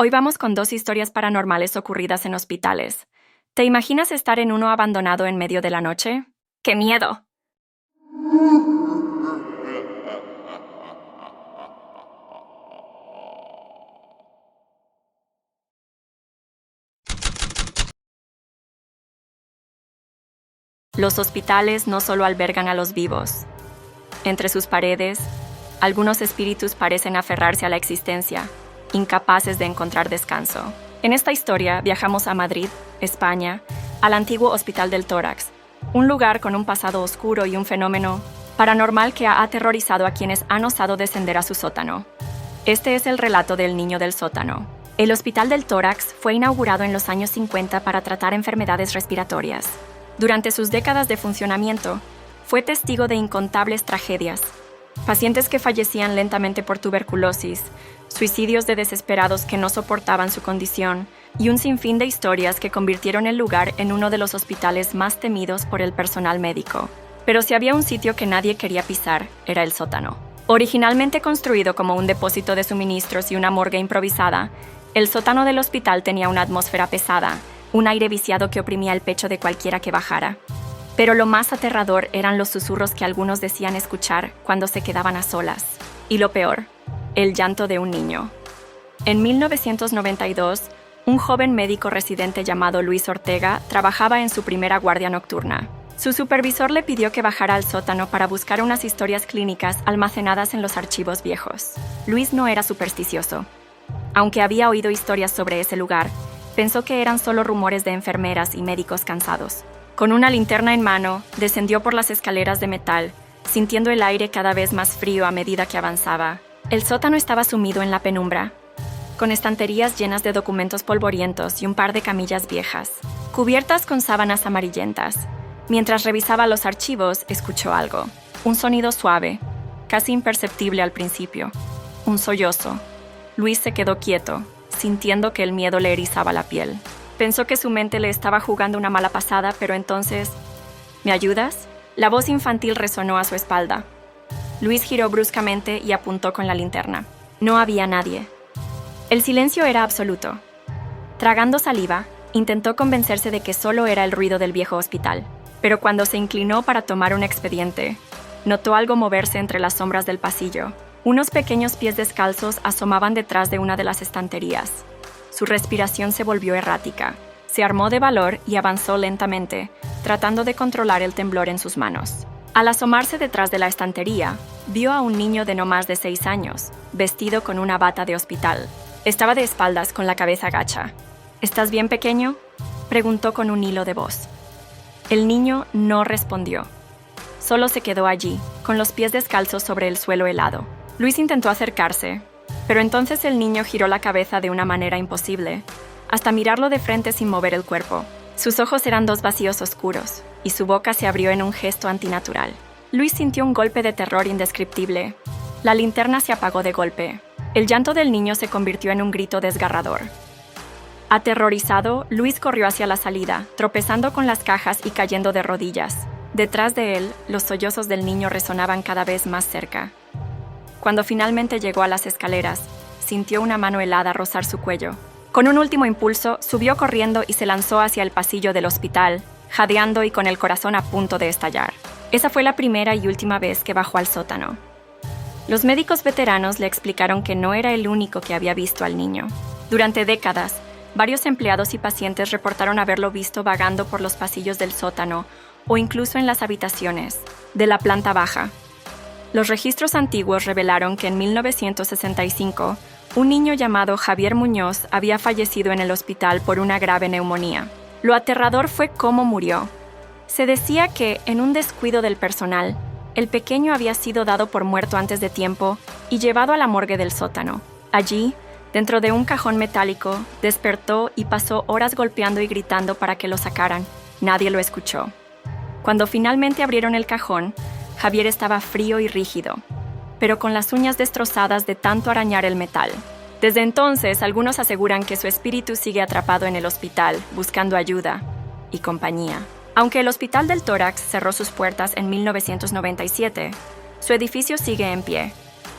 Hoy vamos con 2 historias paranormales ocurridas en hospitales. ¿Te imaginas estar en uno abandonado en medio de la noche? ¡Qué miedo! Los hospitales no solo albergan a los vivos. Entre sus paredes, algunos espíritus parecen aferrarse a la existencia, incapaces de encontrar descanso. En esta historia viajamos a Madrid, España, al antiguo Hospital del Tórax, un lugar con un pasado oscuro y un fenómeno paranormal que ha aterrorizado a quienes han osado descender a su sótano. Este es el relato del niño del sótano. El Hospital del Tórax fue inaugurado en los años 50 para tratar enfermedades respiratorias. Durante sus décadas de funcionamiento, fue testigo de incontables tragedias. Pacientes que fallecían lentamente por tuberculosis, suicidios de desesperados que no soportaban su condición y un sinfín de historias que convirtieron el lugar en uno de los hospitales más temidos por el personal médico. Pero si había un sitio que nadie quería pisar, era el sótano. Originalmente construido como un depósito de suministros y una morgue improvisada, el sótano del hospital tenía una atmósfera pesada, un aire viciado que oprimía el pecho de cualquiera que bajara. Pero lo más aterrador eran los susurros que algunos decían escuchar cuando se quedaban a solas. Y lo peor, el llanto de un niño. En 1992, un joven médico residente llamado Luis Ortega trabajaba en su primera guardia nocturna. Su supervisor le pidió que bajara al sótano para buscar unas historias clínicas almacenadas en los archivos viejos. Luis no era supersticioso. Aunque había oído historias sobre ese lugar, pensó que eran solo rumores de enfermeras y médicos cansados. Con una linterna en mano, descendió por las escaleras de metal, sintiendo el aire cada vez más frío a medida que avanzaba. El sótano estaba sumido en la penumbra, con estanterías llenas de documentos polvorientos y un par de camillas viejas, cubiertas con sábanas amarillentas. Mientras revisaba los archivos, escuchó algo. Un sonido suave, casi imperceptible al principio. Un sollozo. Luis se quedó quieto, sintiendo que el miedo le erizaba la piel. Pensó que su mente le estaba jugando una mala pasada, pero entonces... ¿Me ayudas? La voz infantil resonó a su espalda. Luis giró bruscamente y apuntó con la linterna. No había nadie. El silencio era absoluto. Tragando saliva, intentó convencerse de que solo era el ruido del viejo hospital. Pero cuando se inclinó para tomar un expediente, notó algo moverse entre las sombras del pasillo. Unos pequeños pies descalzos asomaban detrás de una de las estanterías. Su respiración se volvió errática. Se armó de valor y avanzó lentamente, tratando de controlar el temblor en sus manos. Al asomarse detrás de la estantería, vio a un niño de no más de 6 años, vestido con una bata de hospital. Estaba de espaldas con la cabeza gacha. ¿Estás bien, pequeño?, preguntó con un hilo de voz. El niño no respondió. Solo se quedó allí, con los pies descalzos sobre el suelo helado. Luis intentó acercarse, pero entonces el niño giró la cabeza de una manera imposible, hasta mirarlo de frente sin mover el cuerpo. Sus ojos eran 2 vacíos oscuros, y su boca se abrió en un gesto antinatural. Luis sintió un golpe de terror indescriptible. La linterna se apagó de golpe. El llanto del niño se convirtió en un grito desgarrador. Aterrorizado, Luis corrió hacia la salida, tropezando con las cajas y cayendo de rodillas. Detrás de él, los sollozos del niño resonaban cada vez más cerca. Cuando finalmente llegó a las escaleras, sintió una mano helada rozar su cuello. Con un último impulso, subió corriendo y se lanzó hacia el pasillo del hospital, jadeando y con el corazón a punto de estallar. Esa fue la primera y última vez que bajó al sótano. Los médicos veteranos le explicaron que no era el único que había visto al niño. Durante décadas, varios empleados y pacientes reportaron haberlo visto vagando por los pasillos del sótano o incluso en las habitaciones de la planta baja. Los registros antiguos revelaron que en 1965, un niño llamado Javier Muñoz había fallecido en el hospital por una grave neumonía. Lo aterrador fue cómo murió. Se decía que, en un descuido del personal, el pequeño había sido dado por muerto antes de tiempo y llevado a la morgue del sótano. Allí, dentro de un cajón metálico, despertó y pasó horas golpeando y gritando para que lo sacaran. Nadie lo escuchó. Cuando finalmente abrieron el cajón, Javier estaba frío y rígido, pero con las uñas destrozadas de tanto arañar el metal. Desde entonces, algunos aseguran que su espíritu sigue atrapado en el hospital, buscando ayuda y compañía. Aunque el Hospital del Tórax cerró sus puertas en 1997, su edificio sigue en pie,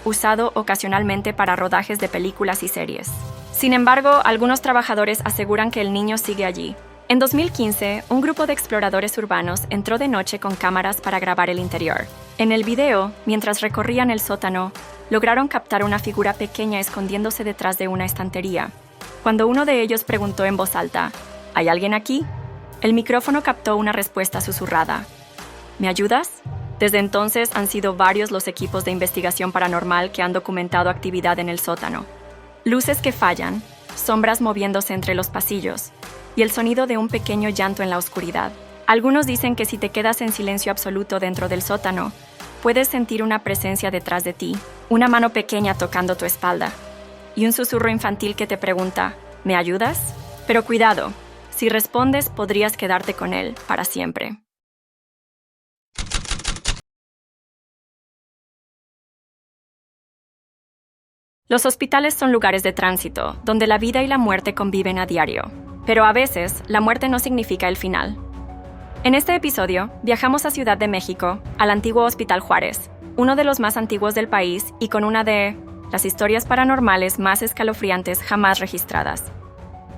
usado ocasionalmente para rodajes de películas y series. Sin embargo, algunos trabajadores aseguran que el niño sigue allí. En 2015, un grupo de exploradores urbanos entró de noche con cámaras para grabar el interior. En el video, mientras recorrían el sótano, lograron captar una figura pequeña escondiéndose detrás de una estantería. Cuando uno de ellos preguntó en voz alta, ¿hay alguien aquí?, el micrófono captó una respuesta susurrada. ¿Me ayudas? Desde entonces han sido varios los equipos de investigación paranormal que han documentado actividad en el sótano. Luces que fallan, sombras moviéndose entre los pasillos y el sonido de un pequeño llanto en la oscuridad. Algunos dicen que si te quedas en silencio absoluto dentro del sótano, puedes sentir una presencia detrás de ti, una mano pequeña tocando tu espalda y un susurro infantil que te pregunta, ¿me ayudas? Pero cuidado, si respondes podrías quedarte con él para siempre. Los hospitales son lugares de tránsito, donde la vida y la muerte conviven a diario. Pero a veces, la muerte no significa el final. En este episodio, viajamos a Ciudad de México, al antiguo Hospital Juárez, uno de los más antiguos del país y con una de las historias paranormales más escalofriantes jamás registradas.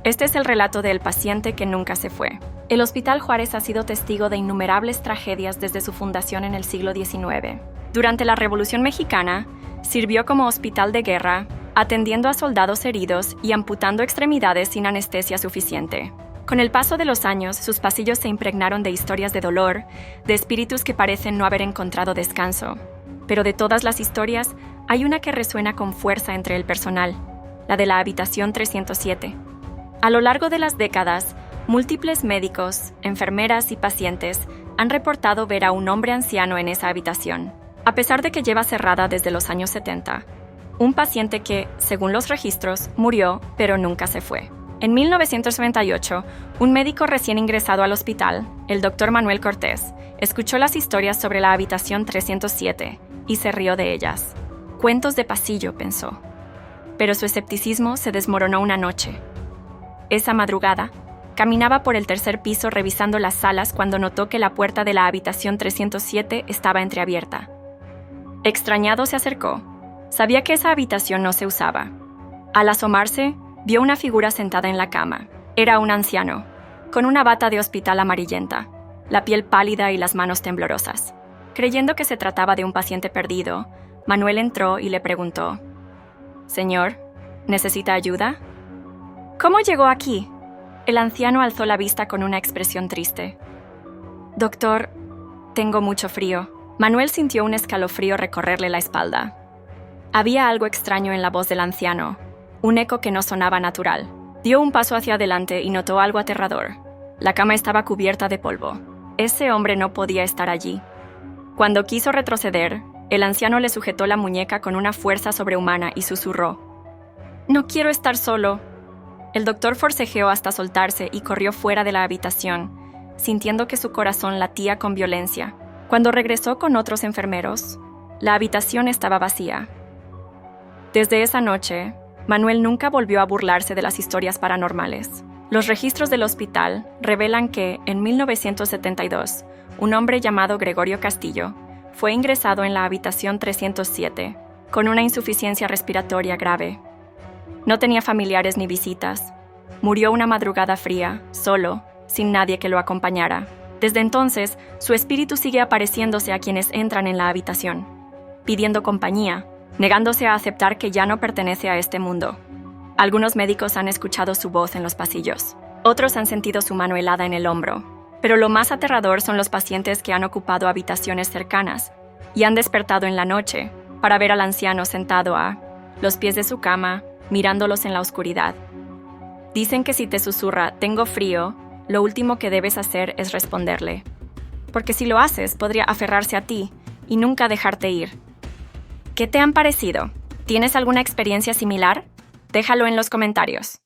Este es el relato del paciente que nunca se fue. El Hospital Juárez ha sido testigo de innumerables tragedias desde su fundación en el siglo XIX. Durante la Revolución Mexicana, sirvió como hospital de guerra, atendiendo a soldados heridos y amputando extremidades sin anestesia suficiente. Con el paso de los años, sus pasillos se impregnaron de historias de dolor, de espíritus que parecen no haber encontrado descanso. Pero de todas las historias, hay una que resuena con fuerza entre el personal, la de la habitación 307. A lo largo de las décadas, múltiples médicos, enfermeras y pacientes han reportado ver a un hombre anciano en esa habitación. A pesar de que lleva cerrada desde los años 70, un paciente que, según los registros, murió, pero nunca se fue. En 1998, un médico recién ingresado al hospital, el Dr. Manuel Cortés, escuchó las historias sobre la habitación 307 y se rió de ellas. Cuentos de pasillo, pensó. Pero su escepticismo se desmoronó una noche. Esa madrugada, caminaba por el tercer piso revisando las salas cuando notó que la puerta de la habitación 307 estaba entreabierta. Extrañado se acercó. Sabía que esa habitación no se usaba. Al asomarse, vio una figura sentada en la cama. Era un anciano, con una bata de hospital amarillenta, la piel pálida y las manos temblorosas. Creyendo que se trataba de un paciente perdido, Manuel entró y le preguntó, «Señor, ¿necesita ayuda?» «¿Cómo llegó aquí?» El anciano alzó la vista con una expresión triste. «Doctor, tengo mucho frío». Manuel sintió un escalofrío recorrerle la espalda. Había algo extraño en la voz del anciano, un eco que no sonaba natural. Dio un paso hacia adelante y notó algo aterrador. La cama estaba cubierta de polvo. Ese hombre no podía estar allí. Cuando quiso retroceder, el anciano le sujetó la muñeca con una fuerza sobrehumana y susurró, «No quiero estar solo». El doctor forcejeó hasta soltarse y corrió fuera de la habitación, sintiendo que su corazón latía con violencia. Cuando regresó con otros enfermeros, la habitación estaba vacía. Desde esa noche, Manuel nunca volvió a burlarse de las historias paranormales. Los registros del hospital revelan que, en 1972, un hombre llamado Gregorio Castillo fue ingresado en la habitación 307 con una insuficiencia respiratoria grave. No tenía familiares ni visitas. Murió una madrugada fría, solo, sin nadie que lo acompañara. Desde entonces, su espíritu sigue apareciéndose a quienes entran en la habitación, pidiendo compañía, negándose a aceptar que ya no pertenece a este mundo. Algunos médicos han escuchado su voz en los pasillos. Otros han sentido su mano helada en el hombro. Pero lo más aterrador son los pacientes que han ocupado habitaciones cercanas y han despertado en la noche para ver al anciano sentado a los pies de su cama, mirándolos en la oscuridad. Dicen que si te susurra «tengo frío», lo último que debes hacer es responderle. Porque si lo haces, podría aferrarse a ti y nunca dejarte ir. ¿Qué te han parecido? ¿Tienes alguna experiencia similar? Déjalo en los comentarios.